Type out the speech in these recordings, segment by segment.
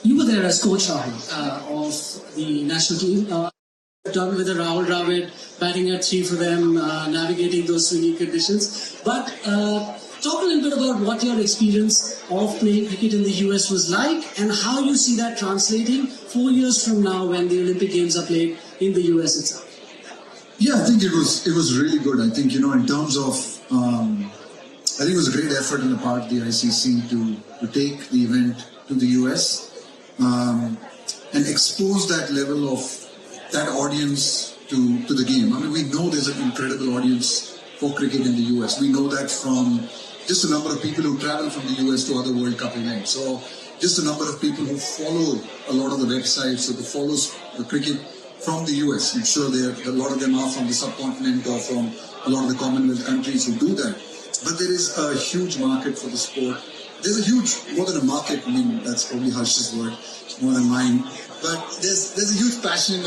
You were there as coach, Rahul, of the national team. Done with the Rahul Dravid, batting at 3 for them, navigating those swingy conditions. But talk a little bit about what your experience of playing cricket in the US was like and how you see that translating 4 years from now when the Olympic Games are played in the US itself. Yeah, I think it was really good. I think, in terms of, I think it was a great effort on the part of the ICC to take the event to the US and expose that level of that audience to the game. I mean, we know there's an incredible audience for cricket in the US. We know that from just the number of people who travel from the US to other World Cup events. So just the number of people who follow a lot of the websites or who follows the cricket from the US. I'm sure a lot of them are from the subcontinent or from a lot of the Commonwealth countries who do that. But there is a huge market for the sport. There's a huge, more than a market, I mean, that's probably Harsh's word, more than mine. But there's a huge passion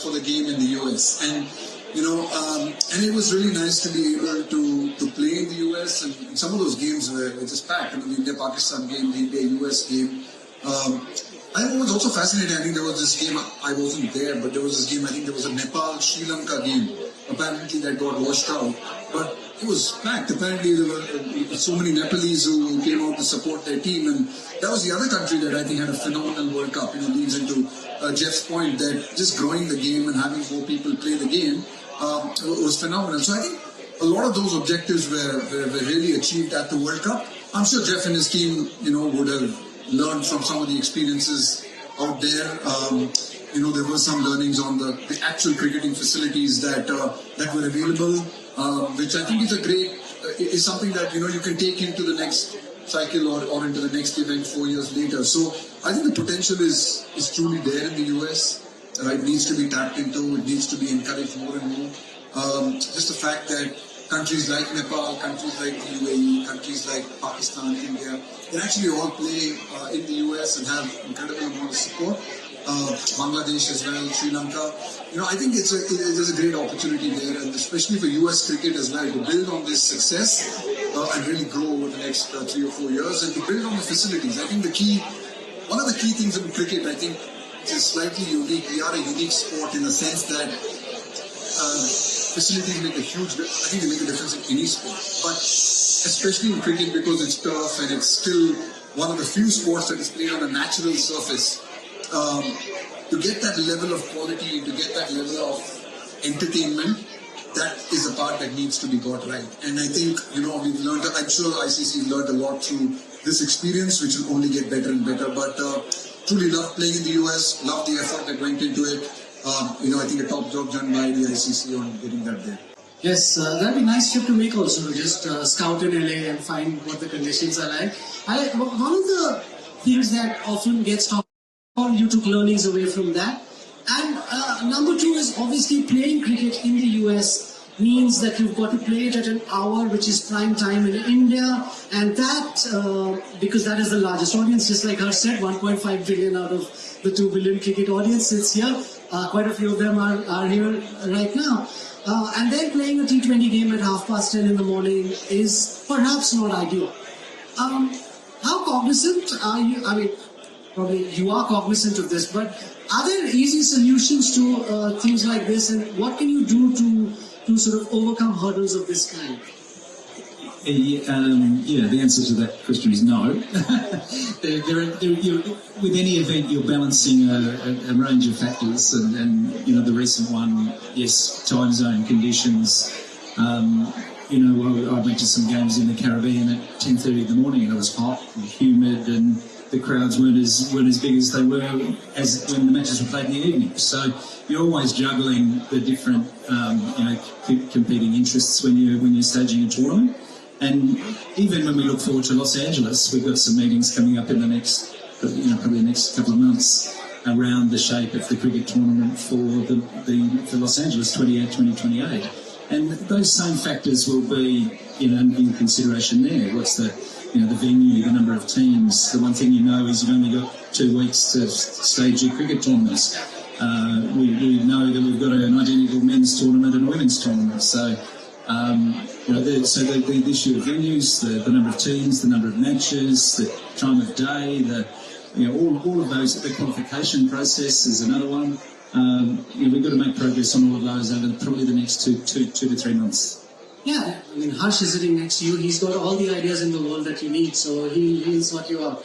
for the game in the US. And, and it was really nice to be able to play in the US. And some of those games were just packed. The India-Pakistan game, the India-US game. I think it was also fascinating. I think there was this game, I wasn't there, but there was this game, I think there was a Nepal-Sri Lanka game, apparently that got washed out. But it was packed. Apparently there were so many Nepalese who came out to support their team, and that was the other country that I think had a phenomenal World Cup. Leads into Jeff's point that just growing the game and having more people play the game was phenomenal. So I think a lot of those objectives were really achieved at the World Cup. I'm sure Jeff and his team, would have learned from some of the experiences out there. There were some learnings on the actual cricketing facilities that were available, which I think is something that you can take into the next cycle or into the next event 4 years later. So I think the potential is truly there in the US. It needs to be tapped into. It needs to be encouraged more and more. Just the fact that countries like Nepal, countries like the UAE, countries like Pakistan, India, they actually all play in the US and have incredible amount of support. Bangladesh as well, Sri Lanka. I think there's a great opportunity there, and especially for US cricket as well, to build on this success and really grow over the next 3 or 4 years, and to build on the facilities. I think one of the key things in cricket, I think, is slightly unique. We are a unique sport in the sense that facilities make they make a difference in any sport, but especially in cricket because it's tough and it's still one of the few sports that is played on a natural surface. To get that level of quality, to get that level of entertainment, that is the part that needs to be got right. And I think, we've learned, I'm sure ICC has learned a lot through this experience, which will only get better and better. But truly love playing in the US, love the effort that went into it. I think a top job done by the ICC on getting that there. Yes, that'd be a nice trip to make also, just scout in LA and find what the conditions are like. One of the things that often gets talked about, you took learnings away from that. And number 2 is obviously playing cricket in the US means that you've got to play it at an hour which is prime time in India, and that, because that is the largest audience, just like Harsh said, 1.5 billion out of the 2 billion cricket audience sits here. Quite a few of them are here right now. And then playing a T20 game at 10:30 in the morning is perhaps not ideal. How cognizant are you? I mean, probably you are cognizant of this, but are there easy solutions to things like this, and what can you do to sort of overcome hurdles of this kind? The answer to that question is no. With any event, you're balancing a range of factors, and the recent one, yes, time zone conditions. I went to some games in the Caribbean at 10:30 in the morning, and it was hot and humid, and the crowds weren't as big as they were as when the matches were played in the evening. So you're always juggling the different competing interests when you're staging a tournament. And even when we look forward to Los Angeles, we've got some meetings coming up in the next, probably the next couple of months around the shape of the cricket tournament for Los Angeles 2028. And those same factors will be, in consideration there. What's the venue, the number of teams. The one thing is you've only got 2 weeks to stage your cricket tournaments. We know that we've got an identical men's tournament and a women's tournament. So, the issue of venues, the number of teams, the number of matches, the time of day, all of those, the qualification process is another one. We've got to make progress on all of those over probably the next two to 3 months. Yeah, I mean, Harsh is sitting next to you. He's got all the ideas in the world that you need, so he'll sort you out.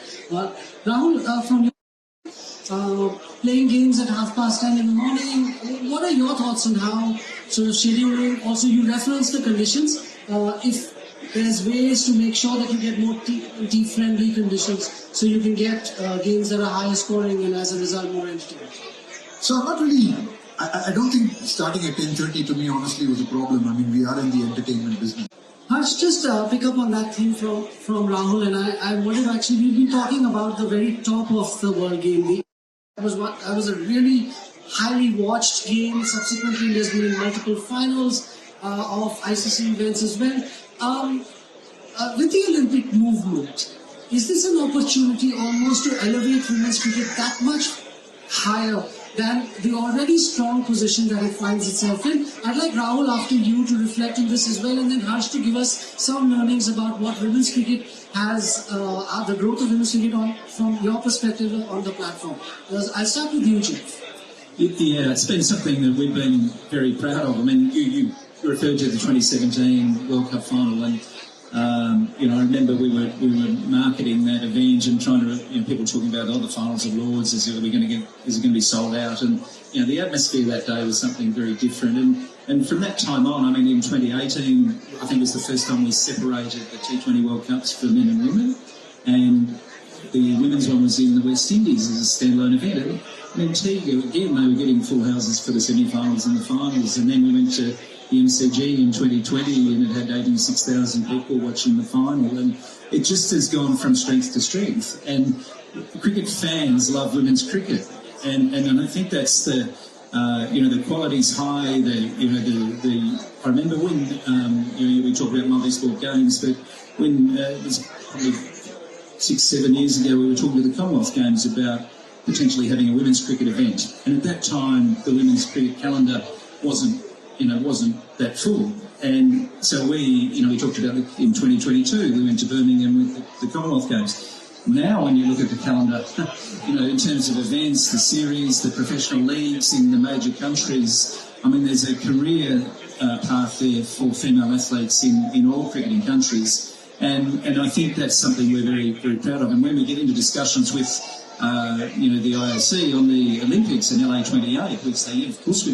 Rahul, from your playing games at 10:30 in the morning, what are your thoughts on how sort of scheduling? Also, you reference the conditions. If there's ways to make sure that you get more T20-friendly conditions, so you can get games that are higher scoring and as a result more entertaining. So I'm not really. I don't think starting at 10:30 to me honestly was a problem. I mean, we are in the entertainment business. Harsh, just pick up on that thing from Rahul, and I wanted to actually, we've been talking about the very top of the world game. That was a really highly watched game. Subsequently, there's been multiple finals of ICC events as well. With the Olympic movement, is this an opportunity almost to elevate women's cricket that much higher than the already strong position that it finds itself in? I'd like Rahul, after you, to reflect on this as well, and then Harsh to give us some learnings about what women's cricket has, the growth of women's cricket from your perspective on the platform. I'll start with you, Chief. Yeah, it's been something that we've been very proud of. I mean, you referred to the 2017 World Cup final, and I remember we were marketing that event and trying to, people talking about the finals of Lords, is it going to be sold out? And the atmosphere that day was something very different. And from that time on, I mean, in 2018, I think it was the first time we separated the T20 World Cups for men and women, and the women's one was in the West Indies as a standalone event. And in Antigua, again, they were getting full houses for the semi-finals and the finals, and then we went to the MCG in 2020 and it had 86,000 people watching the final, and it just has gone from strength to strength. And cricket fans love women's cricket, and I think that's the quality's high. I remember when we talked about multi-sport games, but when it was probably 6-7 years ago, we were talking to the Commonwealth Games about potentially having a women's cricket event, and at that time the women's cricket calendar wasn't that full. And so we talked about it in 2022. We went to Birmingham with the Commonwealth Games. Now, when you look at the calendar, in terms of events, the series, the professional leagues in the major countries, I mean, there's a career path there for female athletes in all cricketing countries. And I think that's something we're very, very proud of. And when we get into discussions with the IOC on the Olympics in LA 28, we say, of course, we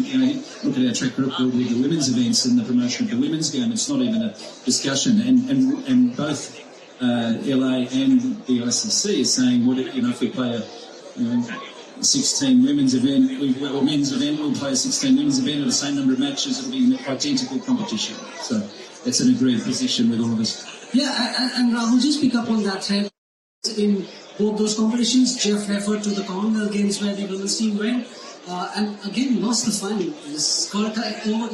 look at our track record with the women's events and the promotion of the women's game. It's not even a discussion. And both LA and the ICC is saying, if we play a 16 women's event or men's event, we'll play a 16 women's event at the same number of matches. It'll be an identical competition. So that's an agreed position with all of us. Yeah, and Rahul, just pick up on that thread. In both those competitions, Jeff referred to the Commonwealth Games where the women's team went, and again lost the final.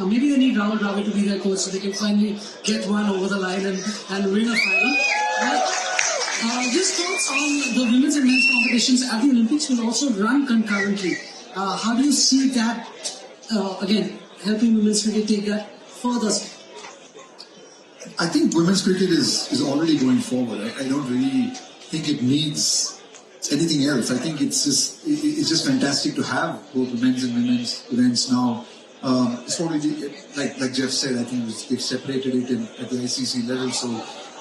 Maybe they need Rahul Dravid to be their coach so they can finally get one over the line and win a final. Just thoughts on the women's and men's competitions at the Olympics will also run concurrently. How do you see that, again, helping women's cricket take that further? I think women's cricket is already going forward. I don't really think it needs anything else. I think it's just fantastic to have both the men's and women's events now. It's probably like Jeff said. I think they've separated it at the ICC level, so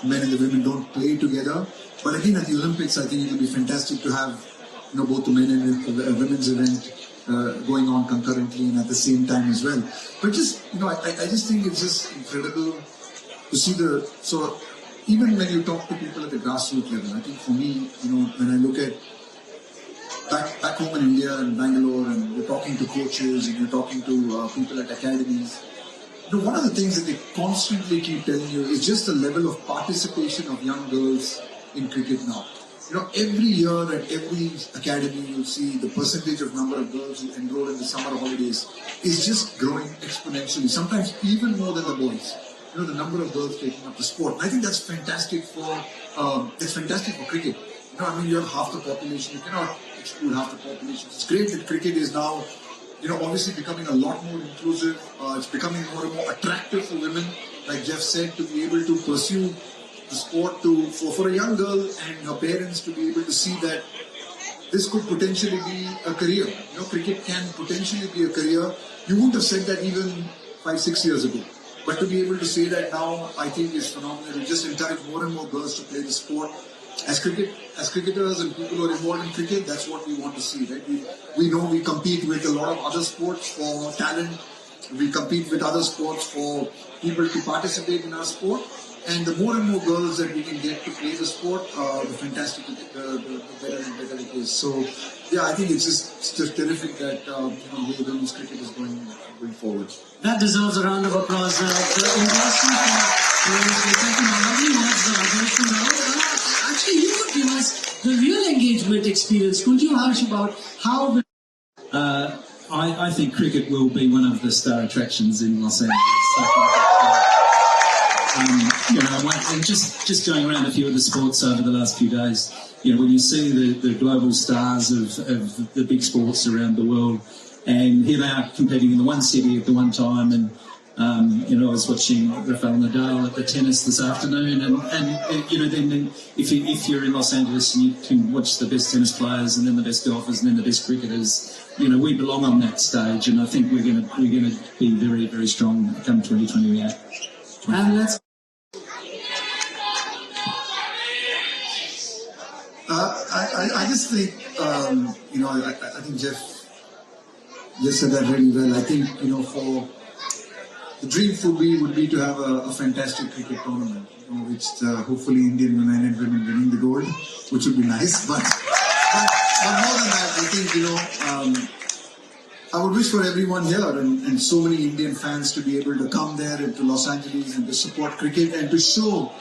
men and the women don't play together. But again, at the Olympics, I think it will be fantastic to have both the men and the women's event going on concurrently and at the same time as well. But just I just think it's just incredible to see even when you talk to people at the grassroots level, I think for me, when I look at back home in India and Bangalore, and you're talking to coaches and you're talking to people at academies, one of the things that they constantly keep telling you is just the level of participation of young girls in cricket now. Every year at every academy, you'll see the percentage of number of girls who enroll in the summer holidays is just growing exponentially, sometimes even more than the boys. The number of girls taking up the sport. I think that's fantastic for cricket. You have half the population. You cannot exclude half the population. It's great that cricket is now, obviously becoming a lot more inclusive. It's becoming more and more attractive for women, like Jeff said, to be able to pursue the sport. For a young girl and her parents to be able to see that this could potentially be a career. You know, cricket can potentially be a career. You wouldn't have said that even 5-6 years ago. But to be able to say that now, I think is phenomenal. It just encourage more and more girls to play the sport. As cricketers and people who are involved in cricket, that's what we want to see, right? We know we compete with a lot of other sports for talent. We compete with other sports for people to participate in our sport. And the more and more girls that we can get to play the sport, the fantastic, the better and better it is. So, yeah, I think it's just terrific that the women's cricket is going forward. That deserves a round of applause. The industry actually, you could give us the real engagement experience, couldn't you, Harsh, about how... I think cricket will be one of the star attractions in Los Angeles. And just going around a few of the sports over the last few days, when you see the global stars of the big sports around the world, and here they are competing in the one city at the one time, and I was watching Rafael Nadal at the tennis this afternoon, and then if you're in Los Angeles and you can watch the best tennis players and then the best golfers and then the best cricketers, we belong on that stage, and I think we're going to be very, very strong come 2028. And let's... I just think, I think Jeff said that really well. I think, for the dream for me would be to have a fantastic cricket tournament, which hopefully Indian men and women winning the gold, which would be nice. But more than that, I think, I would wish for everyone here and so many Indian fans to be able to come there into Los Angeles and to support cricket and to show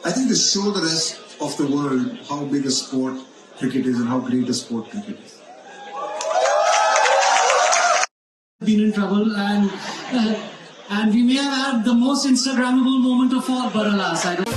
the rest of the world how big a sport cricket is and how great a sport cricket is. Been in trouble, and we may have had the most Instagrammable moment of all, but alas, I don't...